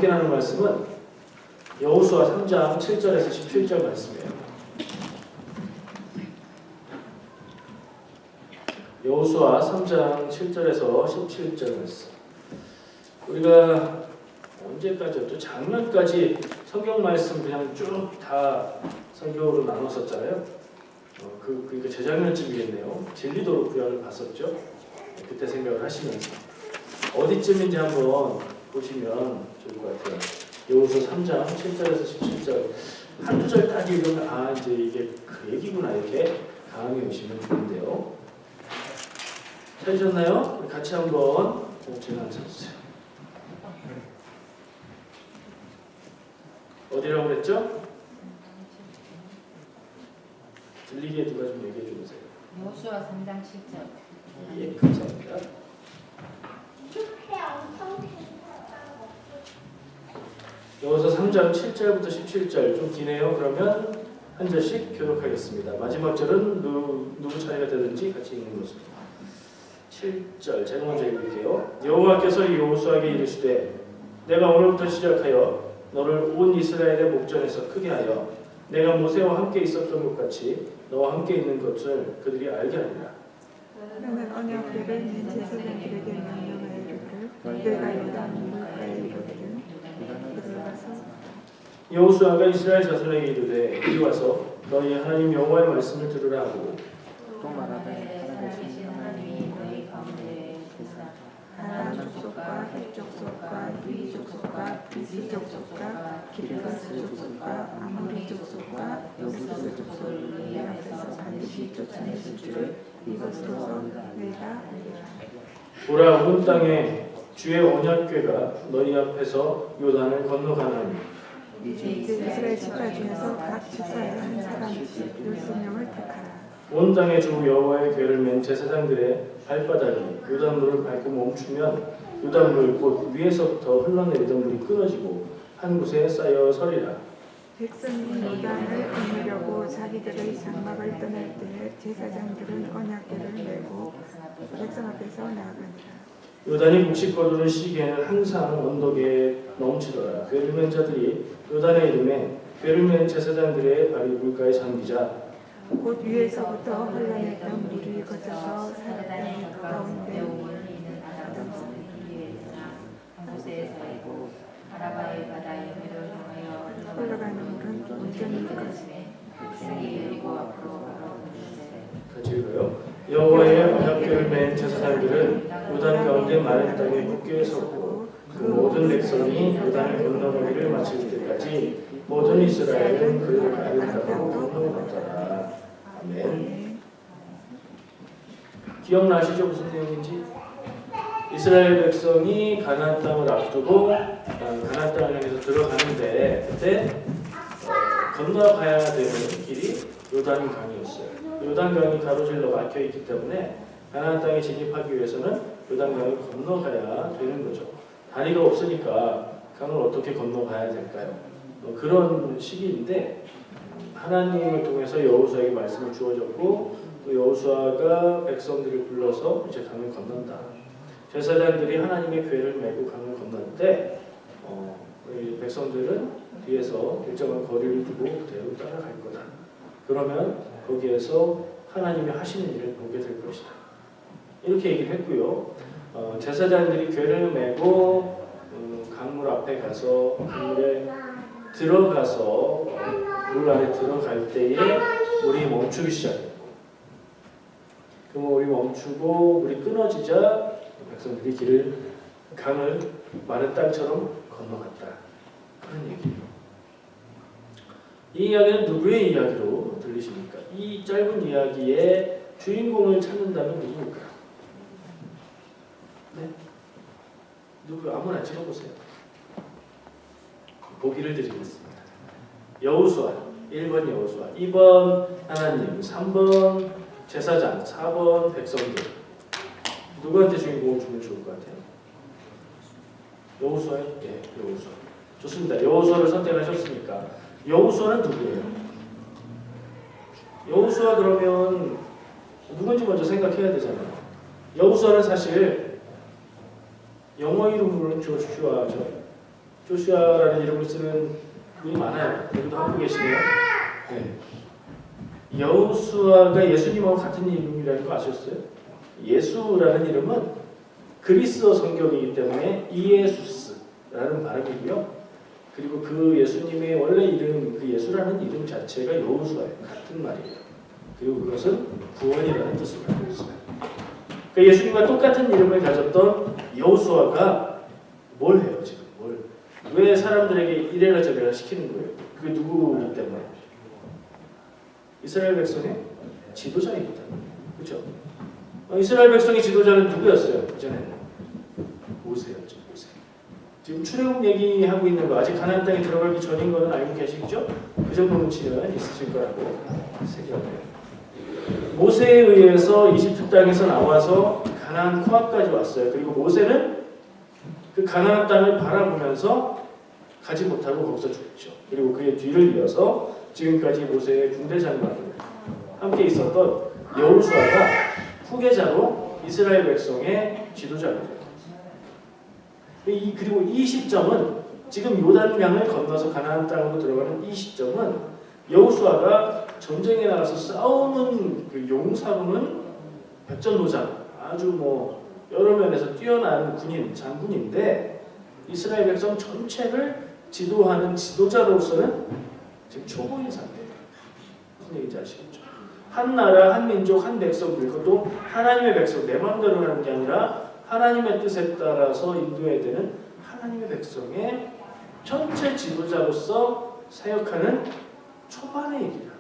확인하는 말씀은 여호수아 3장 7절에서 17절 말씀이에요. 여호수아 3장 7절에서 17절 말씀. 우리가 언제까지 또 작년까지 성경 말씀 그냥 쭉 다 성경으로 나눴었잖아요. 그러니까 재작년쯤이겠네요. 진리도로 구약을 봤었죠. 그때 생각을 하시면서 어디쯤인지 한번 보시면 좋을 것 같아요. 여호수아 3장 7절에서 17절 한두 절 딱 읽으면 이제 이게 그 얘기구나 이렇게 감이 오시면 좋은데요. 찾으셨나요? 같이 한번 제가 앉아주세요. 어디라고 그랬죠? 들리게 누가 좀 얘기해 주세요. 여호수아 3장 7절. 예, 감사합니다. 여호수아 3장 7절부터 17절 좀 기네요. 그러면 한 절씩 교독하겠습니다. 마지막 절은 누구 차례가 되든지 같이 읽는 것으로. 7절 제가 먼저 읽을게요. 여호와께서 여호수아에게 이르시되 내가 오늘부터 시작하여 너를 온 이스라엘의 목전에서 크게 하여 내가 모세와 함께 있었던 것 같이 너와 함께 있는 것을 그들이 알게 하리라. 나는 언약궤를 내 제사장들에게 명령하여 이르기를 내가 요단 물가에 이르기를 들어가서 여호수아가 이스라엘 자손에게 이르되 이리 와서 너희 하나님 여호와의 말씀을 들으라 하고 또 말하되 살아계신 하나님이 너희 가운데 계사 가나안 족속과 헷 족속과 휘 족속과 비스 족속과 기르가스 족속과 아모리 족속과 여부스 족속을 너희 앞에서 반드시 쫓아내실 줄을 이것으로서 내가 알리라. 보라 온 땅에 주의 언약궤가 너희 앞에서 요단을 건너가나니 이제 이스라엘 지파 중에서 각 지파에 한 사람씩 12명을 택하라. 온 땅에 주 여호와의 궤를 맨 제사장들의 발바닥이 요단물을 밟고 멈추면 요단물 곧 위에서부터 흘러내리던 물이 끊어지고 한 곳에 쌓여 서리라. 백성이 요단을 건너려고 자기들의 장막을 떠날 때에 제사장들은 언약궤를 메고 백성 앞에서 나아가니라. 요단이 북씩 거두는 시기에는 항상 언덕에 넘치더라. 궤를 맨 자들이 요단의 이름에 궤를 맨 제사장들의 발이 물가에 잠기자 곧 위에서부터 흘러내던 물이 거쳐서 사르단의 사르단의 가운데 가운데 있는 아담성의 위에서 한 곳에 서이고 아라바의 바다 여기를 향하여 흘러가는 물은 온전히 것임에 백성이 여리고 앞으로 걸어오는데 같이 읽어요. 여호와의 언약궤를 맨 제사장들은 요단 가운데 마른 땅에 굳게 섰고 그 모든 백성이 요단을 건너가기를 마칠 때까지 모든 이스라엘은 그 마른 땅으로 건너갔더라. 아멘. 기억나시죠? 무슨 내용인지? 이스라엘 백성이 가나안 땅을 앞두고 가나안 땅을 향해서 들어가는데 그때 건너가야 되는 길이 요단 강이었어요. 요단 강이 가로질러 막혀 있기 때문에 가나안 땅에 진입하기 위해서는 요단 강을 건너가야 되는 거죠. 다리가 없으니까 강을 어떻게 건너가야 될까요? 그런 시기인데 하나님을 통해서 여호수아에게 말씀을 주어졌고 또 여호수아가 백성들을 불러서 이제 강을 건넌다. 제사장들이 하나님의 궤를 메고 강을 건너는데 우리 백성들은 뒤에서 일정한 거리를 두고 그대로 따라갈 거다. 그러면 거기에서 하나님이 하시는 일을 보게 될 것이다. 이렇게 얘기를 했고요. 제사장들이 궤를 메고 강물 앞에 가서 강물에 들어가서 물 안에 들어갈 때에 물이 멈추기 시작했고 그 물이 멈추고 물이 끊어지자 백성들이 강을 마른 땅처럼 건너갔다. 그런 얘기예요. 이 이야기는 누구의 이야기로 들리십니까? 이 짧은 이야기의 주인공을 찾는다면 누구일까요? 네? 누구 아무나 찍어보세요. 보기를 드리겠습니다. 여호수아 1번 여호수아 2번 하나님 3번 제사장 4번 백성들 누구한테 주인공을 주면 좋을 것 같아요? 여호수아요? 네, 여호수아. 좋습니다. 여호수아를 선택하셨으니까 여호수아는 누구예요? 여호수아 그러면 누군지 먼저 생각해야 되잖아요. 여호수아는 사실 영어 이름으로는 조슈아죠. 조슈아라는 이름을 쓰는 분이 많아요. 여기도 하고 계시네요. 네. 여호수아가 예수님하고 같은 이름이라는 거 아셨어요? 예수라는 이름은 그리스어 성경이기 때문에 이예수스라는 발음이고요. 그리고 그 예수님의 원래 이름, 그 예수라는 이름 자체가 여호수아예요. 같은 말이에요. 그리고 그것은 구원이라는 뜻을 가지고 있어요. 그러니까 예수님과 똑같은 이름을 가졌던 여호수아가 뭘 해요 지금? 왜 사람들에게 이래라 저래라 시키는 거예요? 그게 누구이기 때문에? 이스라엘 백성의 지도자이기 때문에. 그렇죠? 이스라엘 백성의 지도자는 누구였어요? 이전에는 모세였죠. 모세. 지금 출애굽 얘기하고 있는 거 아직 가나안 땅에 들어가기 전인 거는 알고 계시죠? 그 정도 눈치는 있으실 거라고 생각해요. 모세에 의해서 이집트 땅에서 나와서 가나안 코앞까지 왔어요. 그리고 모세는 그 가나안 땅을 바라보면서 가지 못하고 거기서 죽죠. 그리고 그의 뒤를 이어서 지금까지 모세의 군대 장관으로 함께 있었던 여호수아가 후계자로 이스라엘 백성의 지도자가 돼요. 그리고 이 시점은 지금 요단강을 건너서 가나안 땅으로 들어가는 이 시점은 여호수아가 전쟁에 나가서 싸우는 그 용사로는 백전노장, 아주 뭐 여러 면에서 뛰어난 군인, 장군인데 이스라엘 백성 전체를 지도하는 지도자로서는 지금 초보인 상태예요. 무슨 얘기인지 아시겠죠? 한 나라, 한 민족, 한 백성, 그것도 하나님의 백성, 내 마음대로 하는 게 아니라 하나님의 뜻에 따라서 인도해야 되는 하나님의 백성의 전체 지도자로서 사역하는 초반의 얘기야.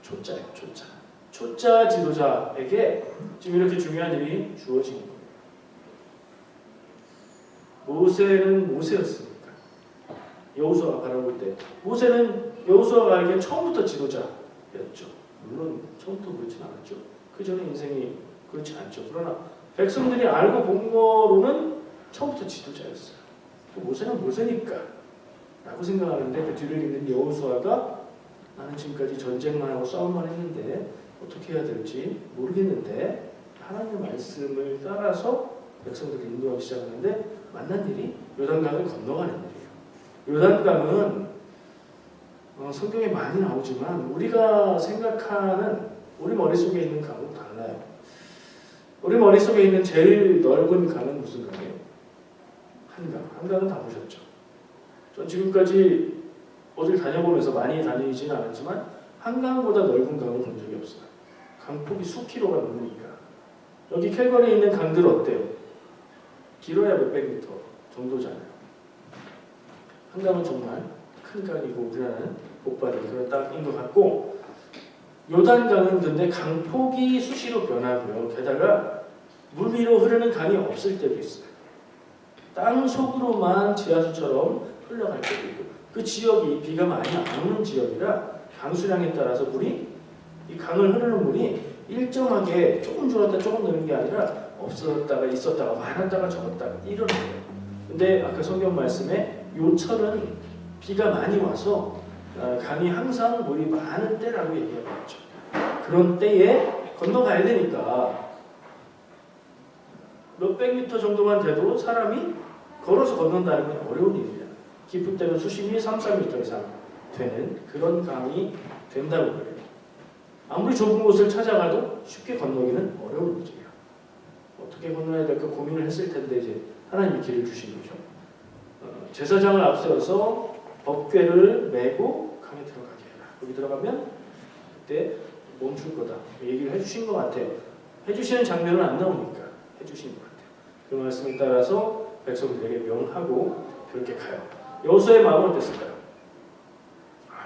초짜예요, 초짜. 초짜 지도자에게 지금 이렇게 중요한 일이 주어진 거예요. 모세는 모세였으니까. 여호수아가 바라볼 때 모세는 여호수아가 알기엔 처음부터 지도자였죠. 물론 처음부터 그렇진 않았죠. 그 전에 인생이 그렇지 않죠. 그러나 백성들이 알고 본 거로는 처음부터 지도자였어요. 모세는 모세니까 라고 생각하는데 그 뒤를 잇는 여호수아가 나는 지금까지 전쟁만 하고 싸움만 했는데 어떻게 해야 될지 모르겠는데 하나님의 말씀을 따라서 백성들을 인도하기 시작하는데 만난 일이 요단강을 건너가는 일이에요. 요단강은 성경에 많이 나오지만 우리가 생각하는 우리 머릿속에 있는 강은 달라요. 우리 머릿속에 있는 제일 넓은 강은 무슨 강이에요? 한강. 한강은 다 보셨죠? 전 지금까지 어딜 다녀보면서 많이 다니지는 않았지만 한강보다 넓은 강은 본 적이 없어요. 강폭이 수킬로가 넘으니까. 여기 캘거리에 있는 강들 어때요? 길어야 몇백 미터 정도잖아요. 한강은 정말 큰 강이고 우리나라는 복받은 그런 땅인 것 같고 요단강은 근데 강폭이 수시로 변하고요. 게다가 물 위로 흐르는 강이 없을 때도 있어요. 땅 속으로만 지하수처럼 흘러갈 때도 있고 그 지역이 비가 많이 안 오는 지역이라 강수량에 따라서 물이 이 강을 흐르는 물이 일정하게 조금 줄었다 조금 느는 게 아니라 없었다가 있었다가 많았다가 적었다가 이런 거예요. 근데 아까 성경 말씀에 요철은 비가 많이 와서 강이 항상 물이 많은 때라고 얘기하고 있죠. 그런 때에 건너가야 되니까 몇백 미터 정도만 돼도 사람이 걸어서 건넌다는 게 어려운 일이에요. 깊을 때는 수심이 3, 4m 이상 되는 그런 강이 된다고 그래요. 아무리 좁은 곳을 찾아가도 쉽게 건너기는 어려운 일이에요. 어떻게 건너야 될까 고민을 했을 텐데 이제 하나님이 길을 주신 거죠. 제사장을 앞세워서 법궤를 메고 강에 들어가게 해라. 거기 들어가면 그때 멈출 거다. 얘기를 해주신 것 같아요. 해주시는 장면은 안 나오니까 해주신 것 같아요. 그 말씀에 따라서 백성들에게 명하고 그렇게 가요. 여호수아의 마음은 어땠을까요?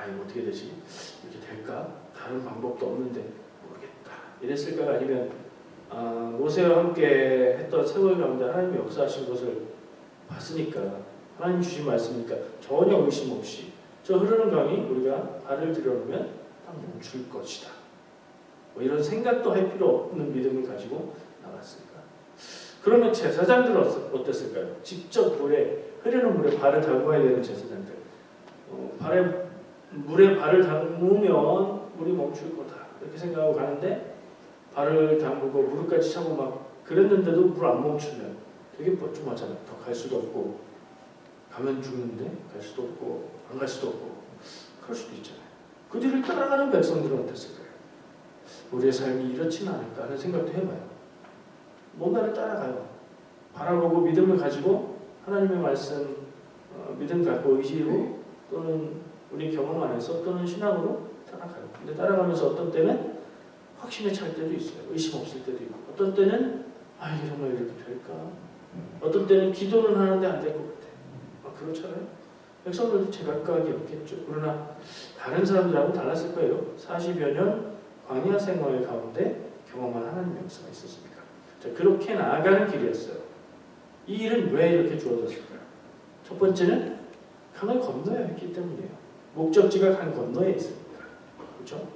이거 어떻게 되지? 이렇게 될까? 다른 방법도 없는데 모르겠다. 이랬을까요? 아니면 모세와 함께 했던 세월 가운데 하나님이 역사하신 것을 봤으니까 하나님 주신 말씀이니까 전혀 의심 없이 저 흐르는 강이 우리가 발을 들여놓으면 딱 멈출 것이다. 뭐 이런 생각도 할 필요 없는 믿음을 가지고 나갔을까? 그러면 제사장들은 어땠을까요? 직접 흐르는 물에 발을 담궈야 되는 제사장들. 물에 발을 담으면 물이 멈출 거다. 이렇게 생각하고 가는데 발을 담그고 무릎까지 차고 막 그랬는데도 물 안 멈추면 되게 뻘쭘하잖아요. 더 갈 수도 없고 가면 죽는데 갈 수도 없고 안 갈 수도 없고 그럴 수도 있잖아요. 그 뒤를 따라가는 백성들은 어땠을까요? 우리의 삶이 이렇지는 않을까 하는 생각도 해봐요. 뭔가를 따라가요. 바라보고 믿음을 가지고 하나님의 말씀 믿음 갖고 의지로 또는 우리 경험 안에서 또는 신앙으로 따라가요. 근데 따라가면서 어떤 때는 확신에 찰 때도 있어요. 의심 없을 때도 있고 어떤 때는 이게 정말 이렇게 될까? 어떤 때는 기도는 하는데 안 될 것 같아. 그렇잖아요. 백성들도 제각각이 없겠죠. 그러나 다른 사람들하고 달랐을 거예요. 40여 년 광야 생활 가운데 경험한 하나님의 역사가 있었습니까? 자, 그렇게 나아가는 길이었어요. 이 일은 왜 이렇게 주어졌을까요? 첫 번째는 강을 건너야 했기 때문이에요. 목적지가 강 건너에 있으니까. 그렇죠?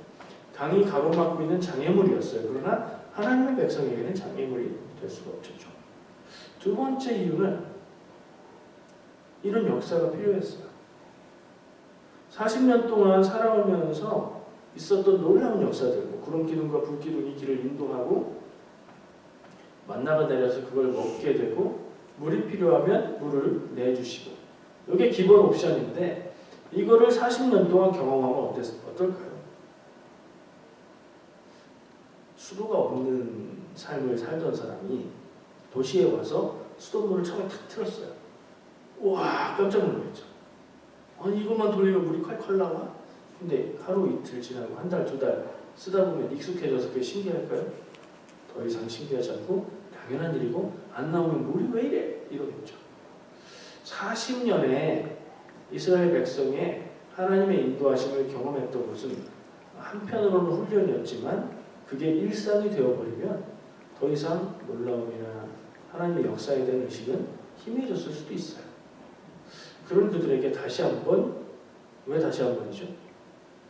강이 가로막고 있는 장애물이었어요. 그러나 하나님의 백성에게는 장애물이 될 수가 없었죠. 두 번째 이유는 이런 역사가 필요했어요. 40년 동안 살아오면서 있었던 놀라운 역사들, 구름 기둥과 불 기둥이 길을 인도하고 만나가 내려서 그걸 먹게 되고 물이 필요하면 물을 내주시고 이게 기본 옵션인데 이거를 40년 동안 경험하면 어떨까요? 수도가 없는 삶을 살던 사람이 도시에 와서 수돗물을 처음에 탁 틀었어요. 와, 깜짝 놀랐죠. 이것만 돌리면 물이 콸콸 나와? 근데 하루 이틀 지나고 한 달, 두 달 쓰다 보면 익숙해져서 그게 신기할까요? 더 이상 신기하지 않고 당연한 일이고 안 나오면 물이 왜 이래? 이러겠죠. 40년의 이스라엘 백성의 하나님의 인도하심을 경험했던 것은 한편으로는 훈련이었지만 그게 일상이 되어버리면 더 이상 놀라움이나 하나님의 역사에 대한 의식은 희미해졌을 수도 있어요. 그런 그들에게 다시 한번, 왜 다시 한 번이죠?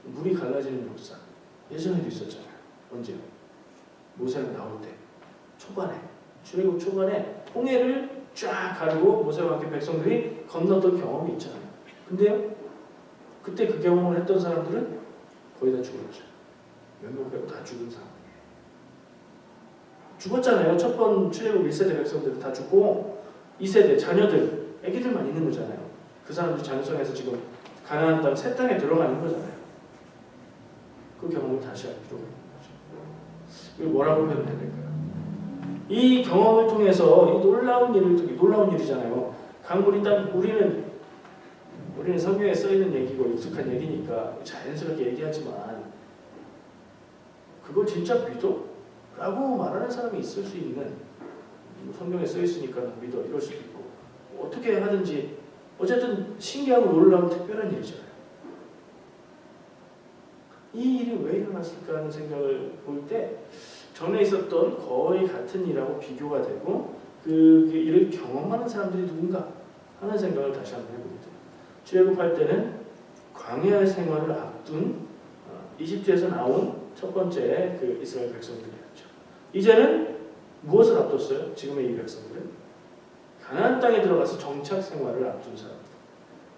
물이 갈라지는 역사. 예전에도 있었잖아요. 언제요? 모세가 나올 때 초반에, 출애굽 초반에 홍해를 쫙 가르고 모세와 함께 백성들이 건넜던 경험이 있잖아요. 근데요, 그때 그 경험을 했던 사람들은 거의 다 죽었죠. 몇 명 빼고 다 죽은 상황이에요. 죽었잖아요. 첫 번 출애굽 1세대 백성들은 다 죽고 2세대 자녀들, 애기들만 있는 거잖아요. 그 사람들이 장성해서 지금 가나안 땅 새 땅에 들어가는 거잖아요. 그 경험을 다시 할 필요가 있는 거죠. 이걸 뭐라고 표현해야 될까요? 이 경험을 통해서 이 놀라운 일을, 놀라운 일이잖아요. 강물이 딱 우리는 성경에 써 있는 얘기고 익숙한 얘기니까 자연스럽게 얘기하지만 그걸 진짜 믿어? 라고 말하는 사람이 있을 수 있는, 성경에 써 있으니까 믿어 이럴 수도 있고 어떻게 하든지 어쨌든 신기하고 놀라운 특별한 일이잖아요. 이 일이 왜 일어났을까 하는 생각을 볼 때 전에 있었던 거의 같은 일하고 비교가 되고 그 일을 경험하는 사람들이 누군가 하는 생각을 다시 한번 해보게 돼요. 출애굽할 때는 광야 생활을 앞둔 이집트에서 나온 첫 번째 그 이스라엘 백성들이었죠. 이제는 무엇을 앞뒀어요? 지금의 이 백성들은 가나안 땅에 들어가서 정착 생활을 앞둔 사람들.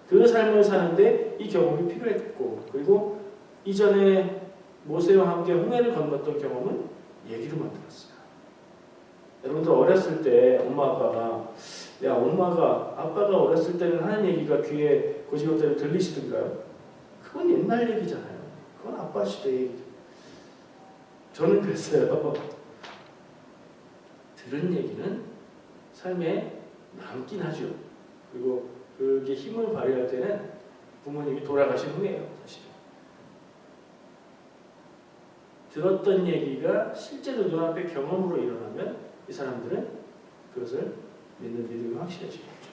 그 삶을 사는데 이 경험이 필요했고, 그리고 이전에 모세와 함께 홍해를 건넜던 경험은 얘기로 만들었어요. 여러분들 어렸을 때 엄마 아빠가 어렸을 때는 하는 얘기가 귀에 고지것대로 들리시던가요? 그건 옛날 얘기잖아요. 그건 아빠 시대 얘기. 저는 그랬어요. 들은 얘기는 삶에 남긴 하죠. 그리고 그게 힘을 발휘할 때는 부모님이 돌아가신 후에요, 사실. 들었던 얘기가 실제로 눈앞에 경험으로 일어나면 이 사람들은 그것을 믿는 믿음이 확실해지겠죠.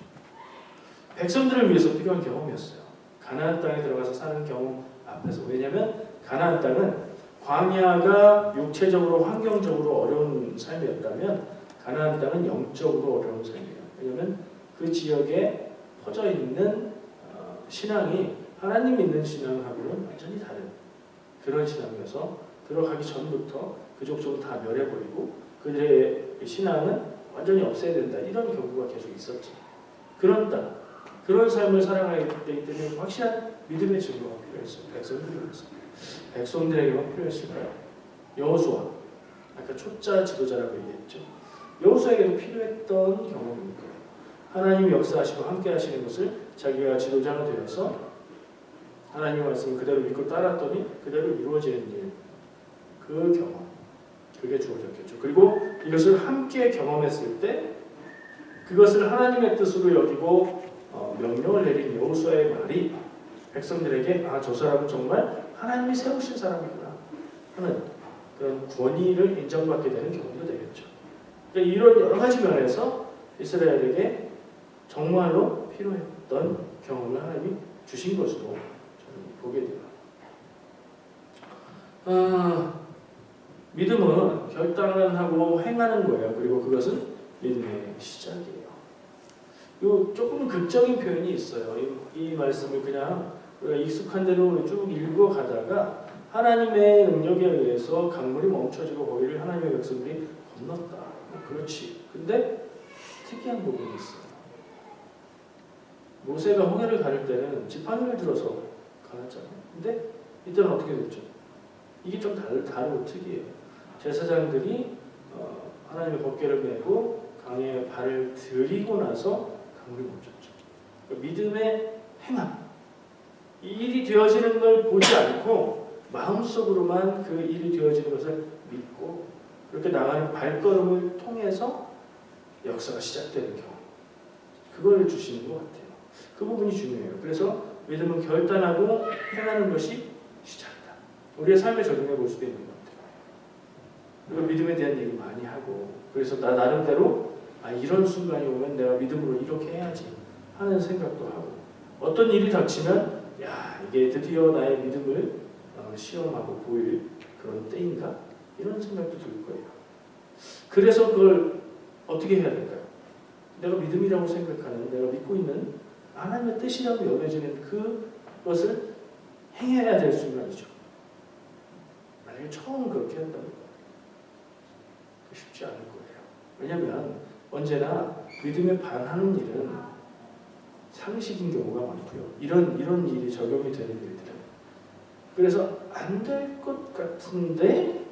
백성들을 위해서 필요한 경험이었어요. 가나안 땅에 들어가서 사는 경험 앞에서. 왜냐하면 가나안 땅은 광야가 육체적으로 환경적으로 어려운 삶이었다면 가나안 땅은 영적으로 어려운 삶이에요. 왜냐하면 그 지역에 퍼져 있는 신앙이 하나님 믿는 신앙하고는 완전히 다른 그런 신앙이어서 들어가기 전부터 그 족속을 다 멸해버리고 그들의 신앙은 완전히 없애야 된다. 이런 경고가 계속 있었죠. 그런 삶을 살아가기 때문에 확실한 믿음의 증거가 필요했어요. 백성들에게만 필요했을까요? 여호수아, 아까 초짜 지도자라고 얘기했죠. 여호수아에게도 필요했던 경험이니까요. 하나님이 역사하시고 함께 하시는 것을 자기가 지도자가 되어서 하나님의 말씀을 그대로 믿고 따랐더니 그대로 이루어지는 일, 그 경험, 그게 주어졌겠죠. 그리고 이것을 함께 경험했을 때 그것을 하나님의 뜻으로 여기고 명령을 내린 여호수아의 말이 백성들에게 저 사람은 정말 하나님이 세우신 사람이구나 하는 그런 권위를 인정받게 되는 경험도 되겠죠. 그러니까 이런 여러 가지 면에서 이스라엘에게 정말로 필요했던 경험을 하나님이 주신 것으로 저는 보게 돼요. 믿음은 결단을 하고 행하는 거예요. 그리고 그것은 믿음의 시작이에요. 요 조금 극적인 표현이 있어요. 이 말씀을 그냥 우리가 익숙한 대로 쭉 읽어가다가 하나님의 능력에 의해서 강물이 멈춰지고 거기를 하나님의 백성들이 건넜다. 그렇지. 근데 특이한 부분이 있어요. 모세가 홍해를 가를 때는 지팡이를 들어서 가았잖아요. 근데 이때는 어떻게 됐죠? 이게 좀 다르고 특이해요. 제사장들이 하나님의 법궤를 메고 강에 발을 들이고 나서 강물이 멈췄죠. 그러니까 믿음의 행함. 이 일이 되어지는 걸 보지 않고 마음속으로만 그 일이 되어지는 것을 믿고 그렇게 나가는 발걸음을 통해서 역사가 시작되는 경우. 그걸 주시는 것 같아요. 그 부분이 중요해요. 그래서 믿음은 결단하고 행하는 것이 시작이다. 우리의 삶에 적용해 볼 수도 있는 것 같아요. 그리고 믿음에 대한 얘기 많이 하고 그래서 나 나름대로 이런 순간이 오면 내가 믿음으로 이렇게 해야지 하는 생각도 하고 어떤 일이 닥치면 이게 드디어 나의 믿음을 시험하고 보일 그런 때인가? 이런 생각도 들 거예요. 그래서 그걸 어떻게 해야 될까요? 내가 믿음이라고 생각하는 내가 믿고 있는 하나님의 뜻이라고 여겨지는 그것을 행해야 될 순간이죠. 만약에 처음 그렇게 한다면 쉽지 않을 거예요. 왜냐하면 언제나 믿음에 반하는 일은 상식인 경우가 많고요. 이런 일이 적용이 되는 일들은 그래서 안 될 것 같은데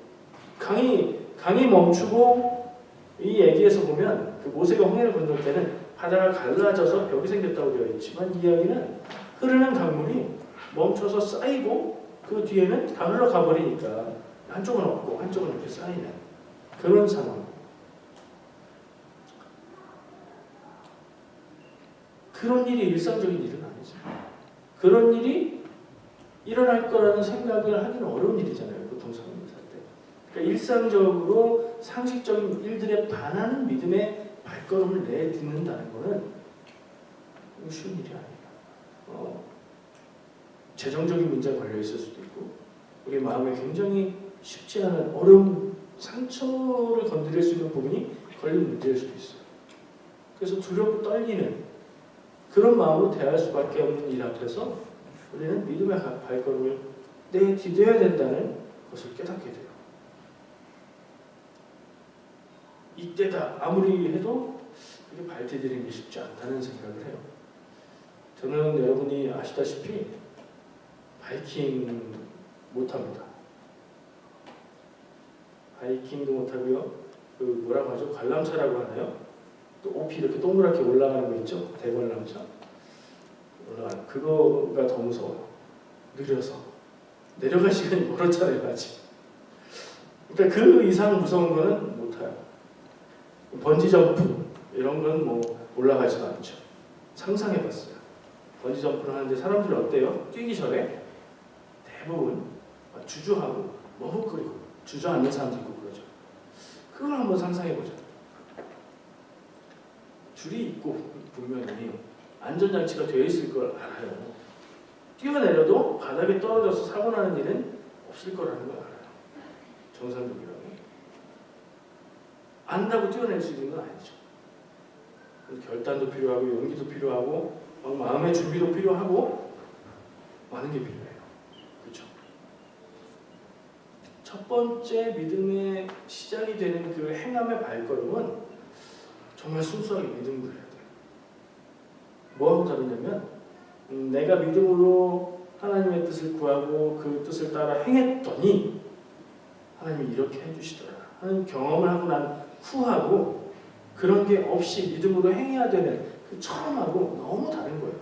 강이 멈추고 이 얘기에서 보면 그 모세가 홍해를 건널 때는 바다가 갈라져서 벽이 생겼다고 되어 있지만 이 이야기는 흐르는 강물이 멈춰서 쌓이고 그 뒤에는 다 흘러가 버리니까 한쪽은 없고 한쪽은 이렇게 쌓이는 그런 상황. 그런 일이 일상적인 일은 아니죠. 그런 일이 일어날 거라는 생각을 하기는 어려운 일이잖아요. 보통 사람이 살 때. 그러니까 일상적으로 상식적인 일들에 반하는 믿음의 발걸음을 내딛는다는 것은 쉬운 일이 아니에요. 재정적인 문제가 걸려 있을 수도 있고 우리 마음에 굉장히 쉽지 않은 어려운 상처를 건드릴 수 있는 부분이 걸린 문제일 수도 있어요. 그래서 두렵고 떨리는 그런 마음으로 대할 수밖에 없는 일 앞에서 우리는 믿음의 발걸음을 내디뎌야 된다는 것을 깨닫게 돼요. 이때다 아무리 해도 그게 발디디는 게 쉽지 않다는 생각을 해요. 저는 여러분이 아시다시피 바이킹 못합니다. 바이킹도 못하고요. 그 뭐라고 하죠? 관람차라고 하나요? 또 높이 이렇게 동그랗게 올라가는 거 있죠? 대관람차 올라가는 그거가 더 무서워요. 느려서 내려갈 시간이 멀었잖아요 아직. 그러니까 그 이상 무서운 거는 못 타요. 번지 점프 이런 건 뭐 올라가지도 않죠. 상상해봤어요. 번지 점프를 하는데 사람들이 어때요? 뛰기 전에 대부분 주저하고 머뭇거리고 주저앉는 사람도 있고 그러죠. 그걸 한번 상상해보자. 줄이 있고 분명히 안전장치가 되어 있을 걸 알아요. 뛰어내려도 바닥에 떨어져서 사고 나는 일은 없을 거라는 걸 알아요. 정상적이라고. 안다고 뛰어낼 수 있는 건 아니죠. 결단도 필요하고 용기도 필요하고 마음의 준비도 필요하고 많은 게 필요해요. 그렇죠? 첫 번째 믿음의 시작이 되는 그 행함의 발걸음은 정말 순수하게 믿음으로 해야 돼요. 뭐하고 다르냐면 내가 믿음으로 하나님의 뜻을 구하고 그 뜻을 따라 행했더니 하나님이 이렇게 해주시더라 하는 경험을 하고 난 후하고 그런 게 없이 믿음으로 행해야 되는 그 처음하고 너무 다른 거예요.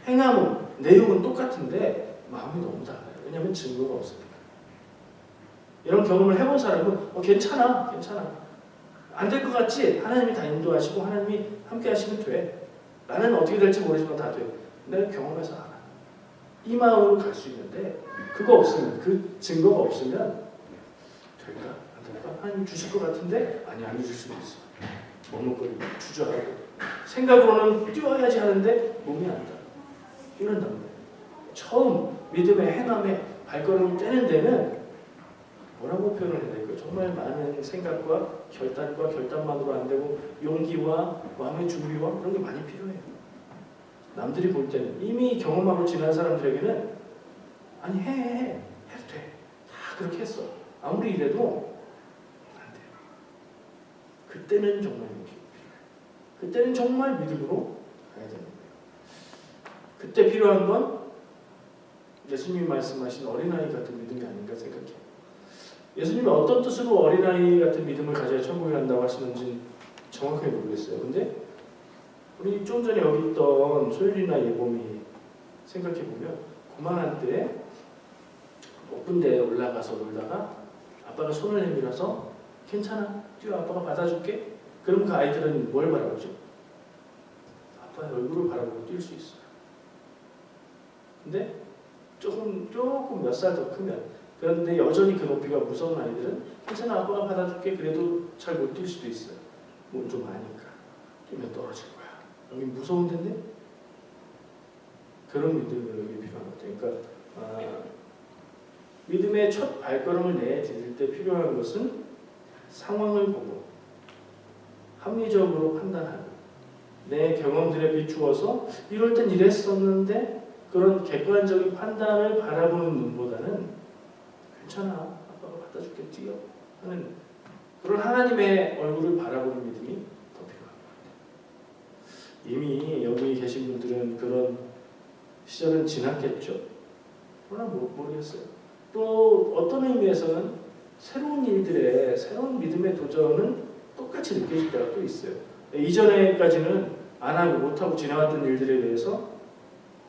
행함은 내용은 똑같은데 마음이 너무 달라요. 왜냐하면 증거가 없으니까. 이런 경험을 해본 사람은 괜찮아. 안 될 것 같지? 하나님이 다 인도하시고 하나님이 함께 하시면 돼. 나는 어떻게 될지 모르지만 다 돼. 내가 경험해서 알아. 이 마음으로 갈 수 있는데 그거 없으면, 그 증거가 없으면 될까? 안 될까? 하나님 주실 것 같은데 아니 안 주실 수도 있어. 머뭇거리고 주저하고 생각으로는 뛰어야지 하는데 몸이 안 닿아. 이런단 말이에요. 처음 믿음의 행함에 발걸음을 떼는 데는 뭐라고 표현을 해야 될까요? 정말 많은 생각과 결단과 결단만으로 안 되고 용기와 마음의 준비와 그런 게 많이 필요해요. 남들이 볼 때는 이미 경험하고 지난 사람들에게는 아니 해도 돼. 다 그렇게 했어. 아무리 이래도 안 돼요. 그때는 정말 용기 필요해요. 그때는 정말 믿음으로 가야 되는 거예요. 그때 필요한 건 예수님이 말씀하신 어린아이 같은 믿음이 아닌가 생각해요. 예수님이 어떤 뜻으로 어린아이 같은 믿음을 가져야 천국에 간다고 하시는지 정확하게 모르겠어요. 근데 우리 좀 전에 여기 있던 소율이나 예범이 생각해보면 고만한 때 높은 데에 올라가서 놀다가 아빠가 손을 내밀어서 괜찮아, 뛰어, 아빠가 받아줄게. 그럼 그 아이들은 뭘 바라보죠? 아빠의 얼굴을 바라보고 뛸 수 있어요. 근데 조금 몇 살 더 크면, 그런데 여전히 그 높이가 무서운 아이들은 괜찮아, 아빠가 받아줄게. 그래도 잘 못 뛸 수도 있어요. 몸 좀 아니까. 뛰면 떨어질 거야. 여기 무서운 데인데? 그런 믿음이 여기 필요한 것 같아요. 그러니까 믿음의 첫 발걸음을 내디딜 때 필요한 것은 상황을 보고 합리적으로 판단하고 내 경험들에 비추어서 이럴 땐 이랬었는데 그런 객관적인 판단을 바라보는 눈보다는 괜찮아, 아빠가 받아줄게, 뛰어 하는 그런 하나님의 얼굴을 바라보는 믿음이 더 필요한 것 같아요. 이미 여기 계신 분들은 그런 시절은 지났겠죠. 그러나 모르겠어요. 또 어떤 의미에서는 새로운 일들의 새로운 믿음의 도전은 똑같이 느껴질 때가 또 있어요. 이전에까지는 안 하고 못하고 지나왔던 일들에 대해서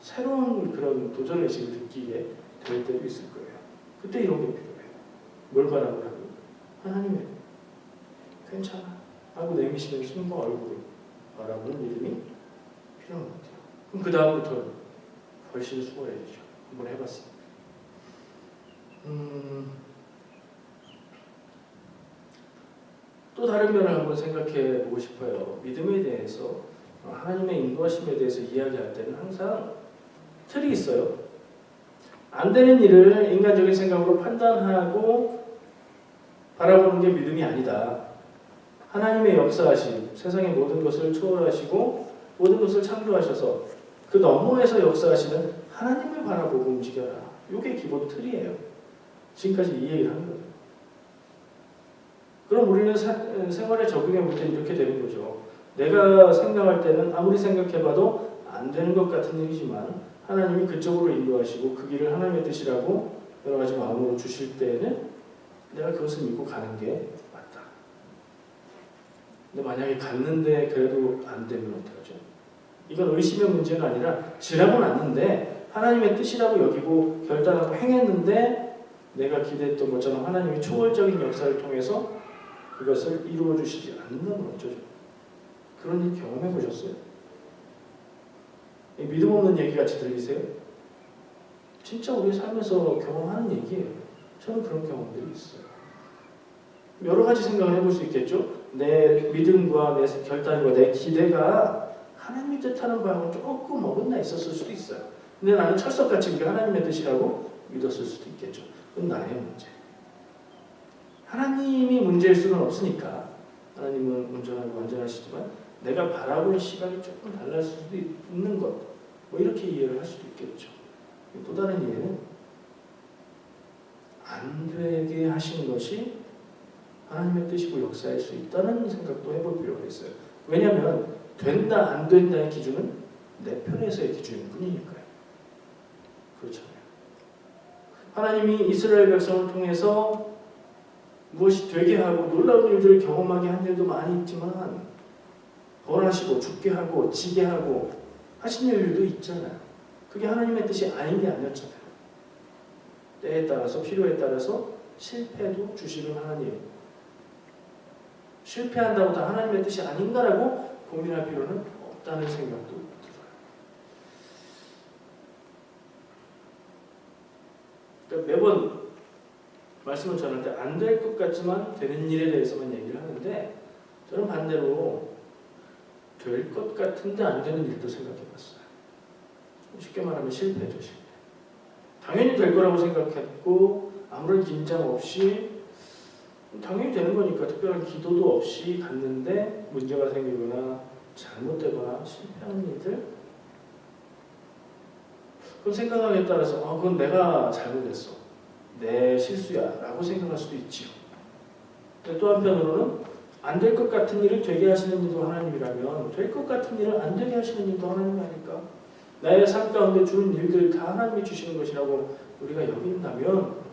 새로운 그런 도전의식을 느끼게 될 때도 있을 거예요. 그때 이런 게 필요해요. 뭘 바라보라고? 하나님의 괜찮아 하고 내미시는 손과 얼굴을 바라보는 믿음이 필요한 것 같아요. 그럼 그 다음부터는 훨씬 수월해지죠. 한번 해봤습니다. 또 다른 면을 한번 생각해 보고 싶어요. 믿음에 대해서 하나님의 인도하심에 대해서 이야기할 때는 항상 틀이 있어요. 안 되는 일을 인간적인 생각으로 판단하고 바라보는 게 믿음이 아니다. 하나님의 역사하심, 세상의 모든 것을 초월하시고 모든 것을 창조하셔서 그 너머에서 역사하시는 하나님을 바라보고 움직여라. 이게 기본 틀이에요. 지금까지 이 얘기를 하는 거예요. 그럼 우리는 생활에 적용해 볼 때 이렇게 되는 거죠. 내가 생각할 때는 아무리 생각해봐도 안 되는 것 같은 일이지만 하나님이 그쪽으로 인도하시고 그 길을 하나님의 뜻이라고 여러 가지 마음으로 주실 때에는 내가 그것을 믿고 가는 게 맞다. 근데 만약에 갔는데 그래도 안 되면 어떡하죠? 이건 의심의 문제가 아니라 지나고 났는데 하나님의 뜻이라고 여기고 결단하고 행했는데 내가 기대했던 것처럼 하나님이 초월적인 역사를 통해서 그것을 이루어 주시지 않는다면 어쩌죠? 그런 일 경험해 보셨어요? 믿음 없는 얘기 같이 들리세요? 진짜 우리 삶에서 경험하는 얘기예요. 저는 그런 경험들이 있어요. 여러 가지 생각을 해볼 수 있겠죠? 내 믿음과 내 결단과 내 기대가 하나님이 뜻하는 바하고 조금 어긋나 있었을 수도 있어요. 근데 나는 철석같이 그게 하나님의 뜻이라고 믿었을 수도 있겠죠. 그건 나의 문제. 하나님이 문제일 수는 없으니까 하나님은 온전하고 완전하시지만 내가 바라보는 시각이 조금 달라질 수도 있는 것, 뭐 이렇게 이해를 할 수도 있겠죠. 또 다른 이해는 안 되게 하신 것이 하나님의 뜻이고 역사일 수 있다는 생각도 해볼 필요가 있어요. 왜냐하면 된다 안 된다의 기준은 내 편에서의 기준일 뿐이니까요. 그렇잖아요. 하나님이 이스라엘 백성을 통해서 무엇이 되게 하고 놀라운 일들을 경험하게 한 일도 많이 있지만 벌하시고 죽게 하고 지게 하고 하신 일도 있잖아요. 그게 하나님의 뜻이 아닌 게 아니었잖아요. 때에 따라서 필요에 따라서 실패도 주시는 하나님. 실패한다고 다 하나님의 뜻이 아닌가라고 고민할 필요는 없다는 생각도 들어요. 그러니까 매번 말씀을 전할 때 안 될 것 같지만 되는 일에 대해서만 얘기를 하는데 저는 반대로 될 것 같은데 안 되는 일도 생각해 봤어요. 쉽게 말하면 실패죠, 실패. 당연히 될 거라고 생각했고 아무런 긴장 없이 당연히 되는 거니까 특별한 기도도 없이 갔는데 문제가 생기거나 잘못되거나 실패하는 일들, 그건 생각하기에 따라서 그건 내가 잘못했어, 내 실수야 라고 생각할 수도 있지요. 또 한편으로는 안 될 것 같은 일을 되게 하시는 일도 하나님이라면 될 것 같은 일을 안 되게 하시는 일도 하나님이 아닐까? 나의 삶 가운데 주는 일들 다 하나님이 주시는 것이라고 우리가 여긴다면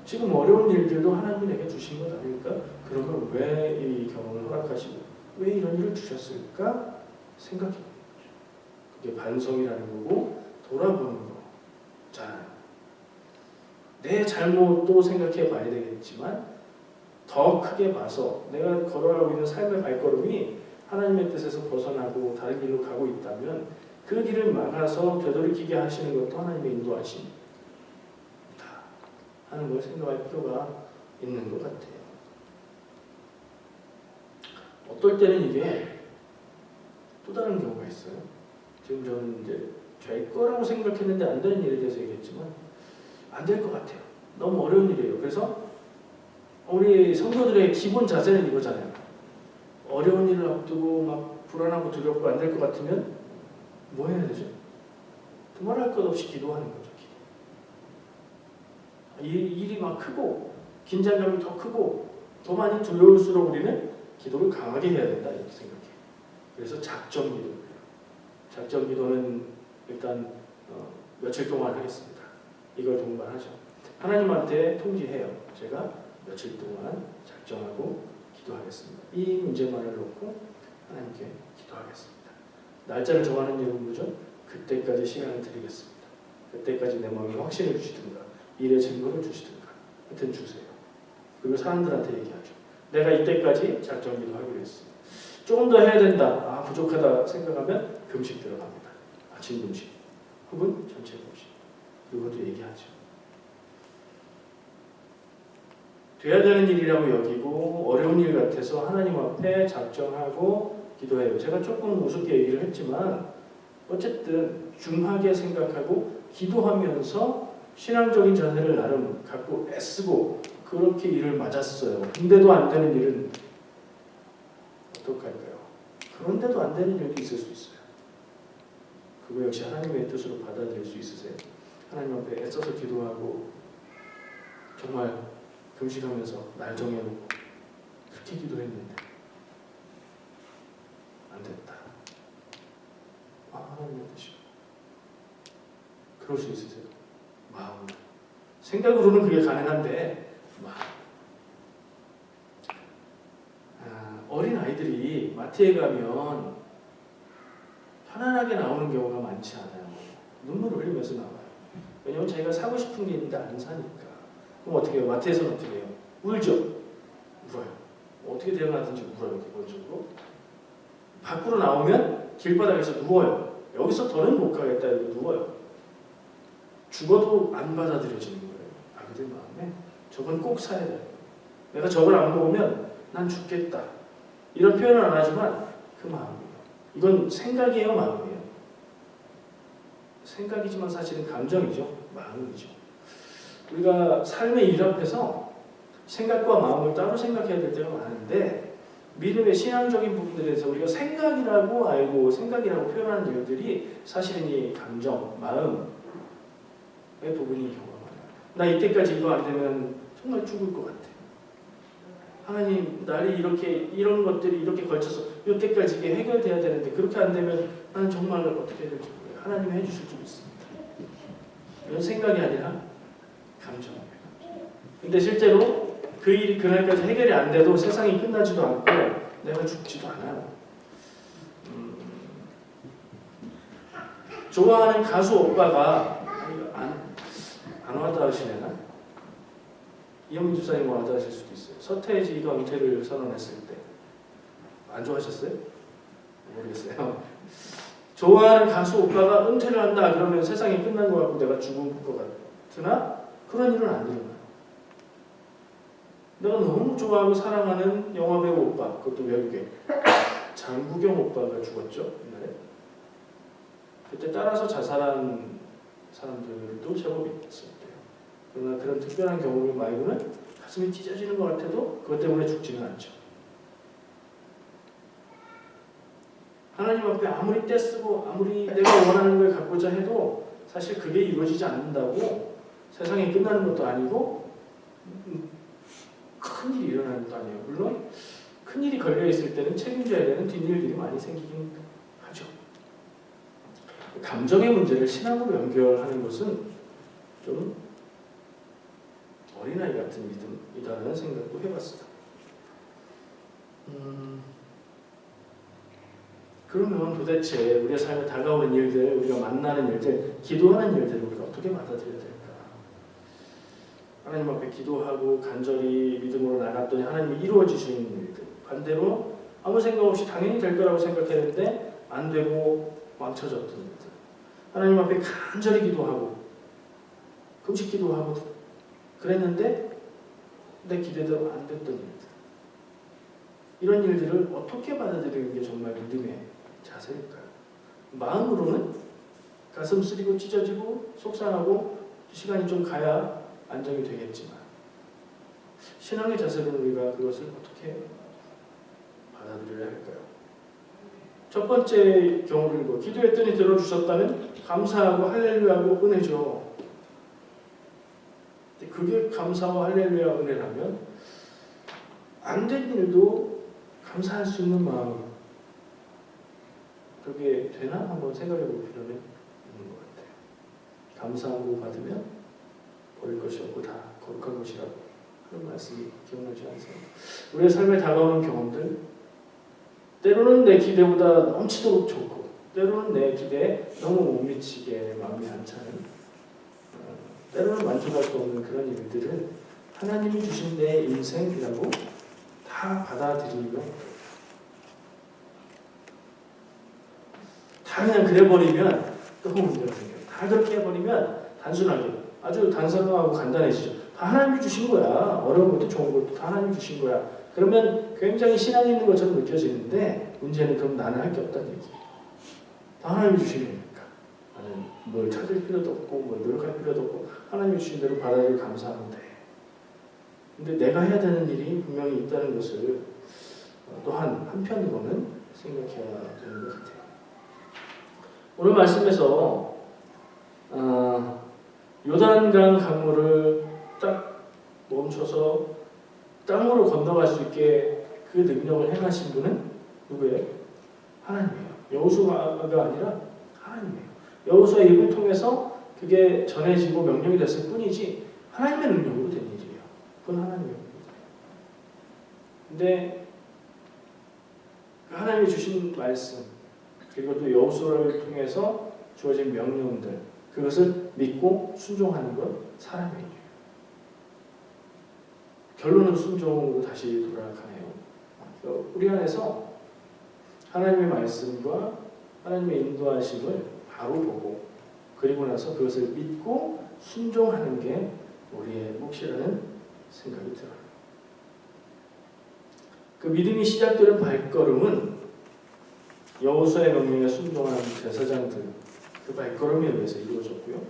지금 어려운 일들도 하나님이 내게 주신 것 아닐까? 그런 걸 왜 이 경험을 허락하시고 왜 이런 일을 주셨을까? 생각해 보는 거죠. 그게 반성이라는 거고 돌아보는 거잖아요. 내 잘못도 생각해 봐야 되겠지만 더 크게 봐서 내가 걸어가고 있는 삶의 발걸음이 하나님의 뜻에서 벗어나고 다른 길로 가고 있다면 그 길을 막아서 되돌이키게 하시는 것도 하나님의 인도하심이다 하는 걸 생각할 필요가 있는 것 같아요. 어떨 때는 이게 또 다른 경우가 있어요. 지금 저는 이제 될 거라고 생각했는데 안 되는 일에 대해서 얘기했지만 안 될 것 같아요. 너무 어려운 일이에요. 그래서 우리 성도들의 기본 자세는 이거잖아요. 어려운 일을 앞두고 막 불안하고 두렵고 안 될 것 같으면 뭐 해야 되죠? 두말할 것 없이 기도하는 거죠. 일이 막 크고 긴장감이 더 크고 더 많이 두려울수록 우리는 기도를 강하게 해야 된다 이렇게 생각해요. 그래서 작정 기도예요. 작정 기도는 일단 며칠 동안 하겠습니다. 이걸 동반하죠. 하나님한테 통지해요. 제가 며칠 동안 작정하고 기도하겠습니다. 이 문제만을 놓고 하나님께 기도하겠습니다. 날짜를 정하는 이유는 뭐죠? 그때까지 시간을 드리겠습니다. 그때까지 내 마음에 확신을 주시든가 일의 증거를 주시든가 하여튼 주세요. 그리고 사람들한테 얘기하죠. 내가 이때까지 작정 기도하기로 했습니다. 조금 더 해야 된다. 부족하다 생각하면 금식 들어갑니다. 아침 금식 혹은 전체 금식. 그것도 얘기하죠. 돼야 되는 일이라고 여기고 어려운 일 같아서 하나님 앞에 작정하고 기도해요. 제가 조금 우습게 얘기를 했지만 어쨌든 중하게 생각하고 기도하면서 신앙적인 자세를 나름 갖고 애쓰고 그렇게 일을 맞았어요. 근데도 안 되는 일은 어떡할까요? 그런데도 안 되는 일도 있을 수 있어요. 그거 역시 하나님의 뜻으로 받아들일 수 있으세요? 하나님 앞에 애써서 기도하고 정말 금식하면서 날 정해놓고 그렇게 기도했는데 안 됐다. 하나님의 뜻이요. 그럴 수 있으세요? 마음으로. 생각으로는 그게 가능한데 어린 아이들이 마트에 가면 편안하게 나오는 경우가 많지 않아요. 눈물을 흘리면서 나와요. 왜냐면 자기가 사고 싶은 게 있는데 안 사니까. 그럼 어떻게 해요? 마트에서는 어떻게 해요? 울죠? 울어요. 어떻게 대응하든지 울어요. 기본적으로. 밖으로 나오면 길바닥에서 누워요. 여기서 더는 못 가겠다. 이거 누워요. 죽어도 안 받아들여지는 거예요. 아기들 마음에. 저건 꼭 사야 돼요. 내가 저걸 안 먹으면 난 죽겠다. 이런 표현을 안 하지만 그 마음이에요. 이건 생각이에요, 마음이에요? 생각이지만 사실은 감정이죠. 마음이죠. 우리가 삶의 일 앞에서 생각과 마음을 따로 생각해야 될 때가 많은데 믿음의 신앙적인 부분들에서 우리가 생각이라고 알고 생각이라고 표현하는 일들이 사실은 이 감정, 마음의 부분인 경우가 많아요. 나 이때까지 이거 안 되면 정말 죽을 것 같아. 하나님, 날이 이런 것들이 이렇게 걸쳐서 이때까지 이게 해결돼야 되는데 그렇게 안 되면 나는 정말 어떻게 해야 될지 몰라요. 하나님이 해주실 줄 믿습니다. 이런 생각이 아니라 감정이에요. 근데 실제로 그 일이 그날까지 해결이 안 돼도 세상이 끝나지도 않고 내가 죽지도 않아요. 좋아하는 가수 오빠가 안 와다 하시려나? 이영민 주사님 와다 하실 수도 있어요. 서태지가 은퇴를 선언했을 때 안 좋아하셨어요? 모르겠어요. 좋아하는 가수 오빠가 은퇴를 한다 그러면 세상이 끝난 것 같고 내가 죽은 것 같으나 그런 일은 안 일어나요. 내가 너무 좋아하고 사랑하는 영화배우 오빠, 그것도 외국에 장국영 오빠가 죽었죠 옛날에. 그때 따라서 자살한 사람들도 제법 있었대요. 그러나 그런 특별한 경우를 말고는 가슴이 찢어지는 것 같아도 그것 때문에 죽지는 않죠. 하나님 앞에 아무리 떼쓰고 아무리 내가 원하는 걸 갖고자 해도 사실 그게 이루어지지 않는다고 세상이 끝나는 것도 아니고 큰일이 일어나는 것도 아니에요. 물론 큰일이 걸려있을 때는 책임져야 되는 뒷일들이 많이 생기긴 하죠. 감정의 문제를 신앙으로 연결하는 것은 좀 어린아이 같은 믿음이다라는 생각도 해봤어요. 그러면 도대체 우리의 삶에 다가오는 일들, 우리가 만나는 일들, 기도하는 일들을 우리가 어떻게 받아들여야 될까? 하나님 앞에 기도하고 간절히 믿음으로 나갔더니 하나님이 이루어지시는 일들, 반대로 아무 생각 없이 당연히 될 거라고 생각했는데 안 되고 망쳐졌던 일들, 하나님 앞에 간절히 기도하고 금식 기도하고 그랬는데 내 기대대로 안 됐던 일들, 이런 일들을 어떻게 받아들이는 게 정말 믿음의 자세일까요? 마음으로는 가슴 쓰리고 찢어지고 속상하고 시간이 좀 가야 안정이 되겠지만 신앙의 자세로는 우리가 그것을 어떻게 받아들여야 할까요? 첫 번째 경우를 읽고 기도했더니 들어주셨다면 감사하고 할렐루야하고 은혜죠. 그게 감사와 할렐루야 은혜라면 안 된 일도 감사할 수 있는 마음, 그게 되나? 한번 생각해 볼 필요는 있는 것 같아요. 감사하고 받으면 버릴 것이 없고 다 거룩한 것이라고 하는 말씀이 기억나지 않으세요? 우리의 삶에 다가오는 경험들, 때로는 내 기대보다 넘치도록 좋고 때로는 내 기대에 너무 못 미치게 마음이 안 차는, 때로는 만족할 수 없는 그런 일들을 하나님이 주신 내 인생이라고 다 받아들이면, 다 그냥 그래버리면 또 문제가 생겨요. 다 그렇게 해버리면 단순하게 아주 단순하고 간단해지죠. 다 하나님이 주신 거야. 어려운 것도 좋은 것도 다 하나님이 주신 거야. 그러면 굉장히 신앙이 있는 것처럼 느껴지는데 문제는 그럼 나는 할 게 없다는 얘기예요. 다 하나님이 주신 거니까. 나는 뭘 찾을 필요도 없고 뭘 노력할 필요도 없고 하나님이 주신 대로 받아들이고 감사하면 돼. 근데 내가 해야 되는 일이 분명히 있다는 것을 또한 한편으로는 생각해야 되는 것 같아요. 오늘 말씀에서 요단강 강물을 딱 멈춰서 땅으로 건너갈 수 있게 그 능력을 행하신 분은 누구예요? 하나님이에요. 여호수아가 아니라 하나님이에요. 여호수아의 입을 통해서 그게 전해지고 명령이 됐을 뿐이지 하나님의 능력으로 된 일이에요. 그건 하나님의 겁니다. 근데 하나님이 주신 말씀 그리고 또 여호수아를 통해서 주어진 명령들, 그것을 믿고 순종하는 것 사람의 일이에요. 결론은 순종으로 다시 돌아가네요. 우리 안에서 하나님의 말씀과 하나님의 인도하심을 바로 보고 그리고 나서 그것을 믿고 순종하는 게 우리의 몫이라는 생각이 들어요. 그 믿음이 시작되는 발걸음은 여호수아의 명령에 순종한 제사장들 그 발걸음에 의해서 이루어졌고요.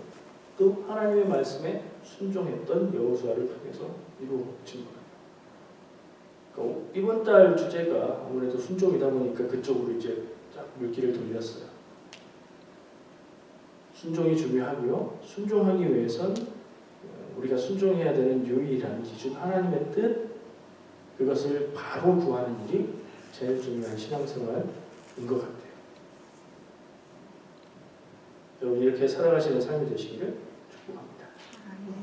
또 하나님의 말씀에 순종했던 여호수아를 통해서 이루어진 거예요. 그러니까 이번 달 주제가 아무래도 순종이다 보니까 그쪽으로 이제 쫙 물기를 돌렸어요. 순종이 중요하고요. 순종하기 위해선 우리가 순종해야 되는 유일한 기준, 하나님의 뜻, 그것을 바로 구하는 일이 제일 중요한 신앙생활인 것 같아요. 여러분 이렇게 살아가시는 삶이 되시기를 축복합니다.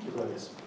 기도하겠습니다.